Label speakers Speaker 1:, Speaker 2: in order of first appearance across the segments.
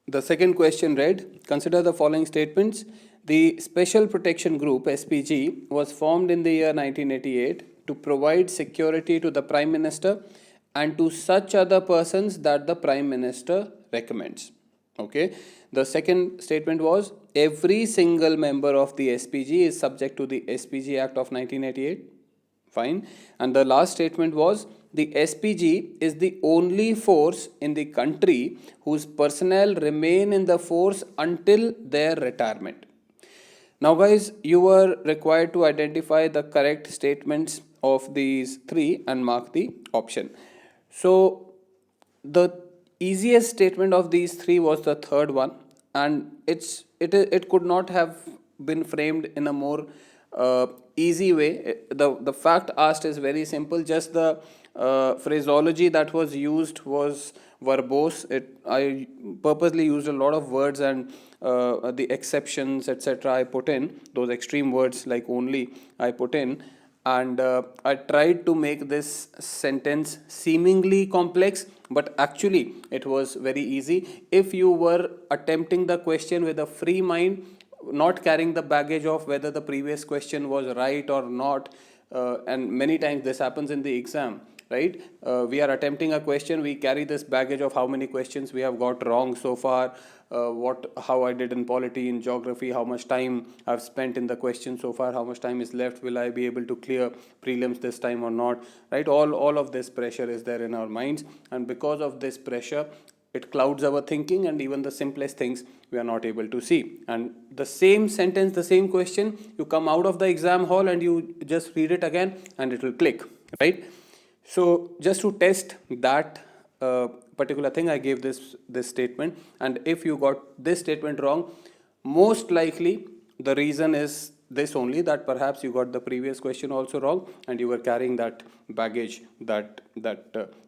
Speaker 1: The second question read, consider the following statements. The Special Protection Group, SPG, was formed in the year 1988 to provide security to the Prime Minister and to such other persons that the Prime Minister recommends. Okay. The second statement was, every single member of the SPG is subject to the SPG Act of 1988. Fine. And the last statement was, the SPG is the only force in the country whose personnel remain in the force until their retirement. Now guys, you were required to identify the correct statements of these three and mark the option. So the easiest statement of these three was the third one, and it could not have been framed in a more easy way. The fact asked is very simple. Just the phraseology that was used was verbose. I purposely used a lot of words, and the exceptions, etc. I put in those extreme words like only I put in, and I tried to make this sentence seemingly complex, but actually it was very easy. If you were attempting the question with a free mind, not carrying the baggage of whether the previous question was right or not, and many times this happens in the exam, right? We are attempting a question, we carry this baggage of how many questions we have got wrong so far, how I did in polity, in geography, how much time I've spent in the question so far, how much time is left, will I be able to clear prelims this time or not, right? All of this pressure is there in our minds, and because of this pressure, it clouds our thinking, and even the simplest things we are not able to see. And the same sentence, the same question, you come out of the exam hall and you just read it again and it will click, right? So just to test that particular thing, I gave this statement, and if you got this statement wrong, most likely the reason is this only, that perhaps you got the previous question also wrong and you were carrying that baggage, that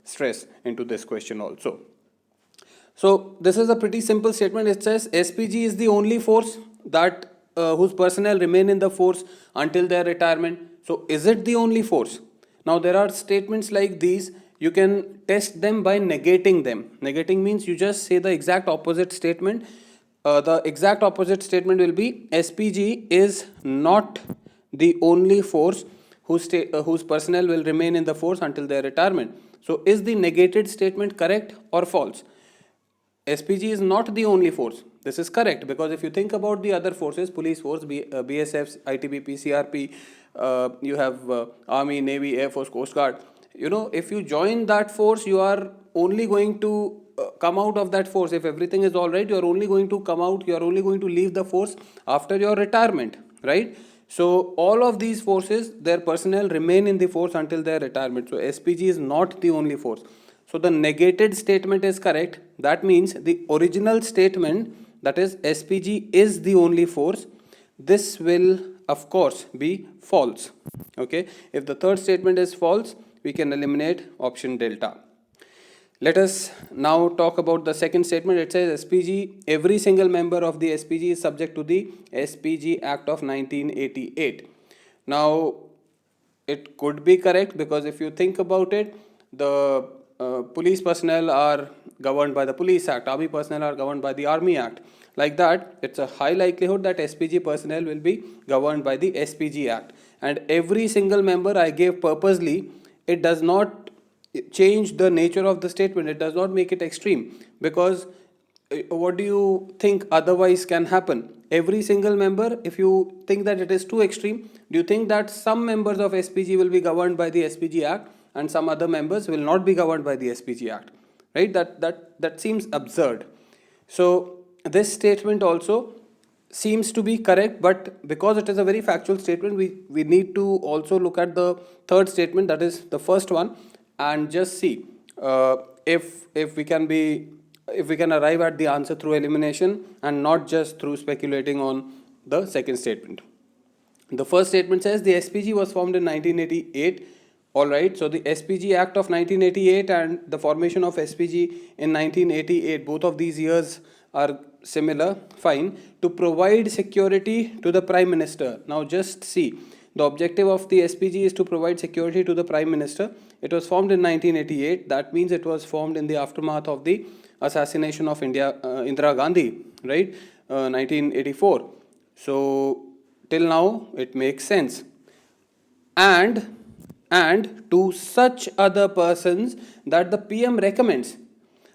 Speaker 1: stress into this question also. So this is a pretty simple statement. It says SPG is the only force that whose personnel remain in the force until their retirement. So is it the only force? Now there are statements like these, you can test them by negating them. Negating means you just say the exact opposite statement. The exact opposite statement will be, SPG is not the only force whose personnel will remain in the force until their retirement. So is the negated statement correct or false? SPG is not the only force. This is correct, because if you think about the other forces, police force, BSF, ITBP, CRP, you have Army, Navy, Air Force, Coast Guard. You know, if you join that force, you are only going to come out of that force. If everything is all right, you are only going to come out, you are only going to leave the force after your retirement, right? So all of these forces, their personnel remain in the force until their retirement. So SPG is not the only force. So the negated statement is correct. That means the original statement, that is SPG is the only force, this will of course be false. Okay. If the third statement is false, we can eliminate option delta. Let us now talk about the second statement. It says SPG, every single member of the SPG is subject to the SPG Act of 1988. Now it could be correct, because if you think about it, the police personnel are governed by the Police Act, Army personnel are governed by the Army Act. Like that, it's a high likelihood that SPG personnel will be governed by the SPG Act. And every single member I gave purposely, it does not change the nature of the statement, it does not make it extreme, because what do you think otherwise can happen? Every single member, if you think that it is too extreme, do you think that some members of SPG will be governed by the SPG Act and some other members will not be governed by the SPG Act, right? That seems absurd. So this statement also seems to be correct, but because it is a very factual statement, we need to also look at the third statement, that is the first one, and just see if we can arrive at the answer through elimination and not just through speculating on the second statement. The first statement says the SPG was formed in 1988. Alright, so the SPG Act of 1988 and the formation of SPG in 1988, both of these years are similar, fine, to provide security to the Prime Minister. Now just see, the objective of the SPG is to provide security to the Prime Minister. It was formed in 1988, that means it was formed in the aftermath of the assassination of Indira Gandhi, right? 1984. So till now it makes sense. And to such other persons that the PM recommends.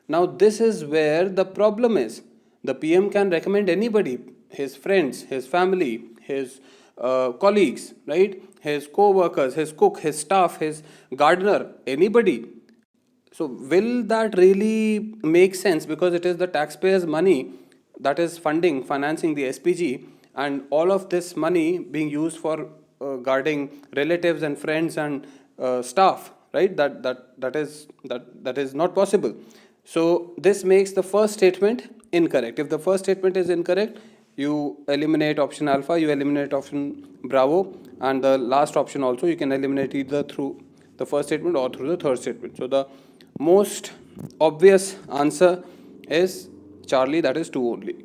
Speaker 1: Now this is where the problem is. The PM can recommend anybody, his friends, his family, his colleagues, right? His co-workers, his cook, his staff, his gardener, anybody. So will that really make sense? Because it is the taxpayers' money that is financing the SPG, and all of this money being used for guarding relatives and friends and staff, right? That is not possible. So this makes the first statement incorrect. If the first statement is incorrect, you eliminate option alpha, you eliminate option bravo, and the last option also you can eliminate either through the first statement or through the third statement. So the most obvious answer is Charlie, that is 2 only.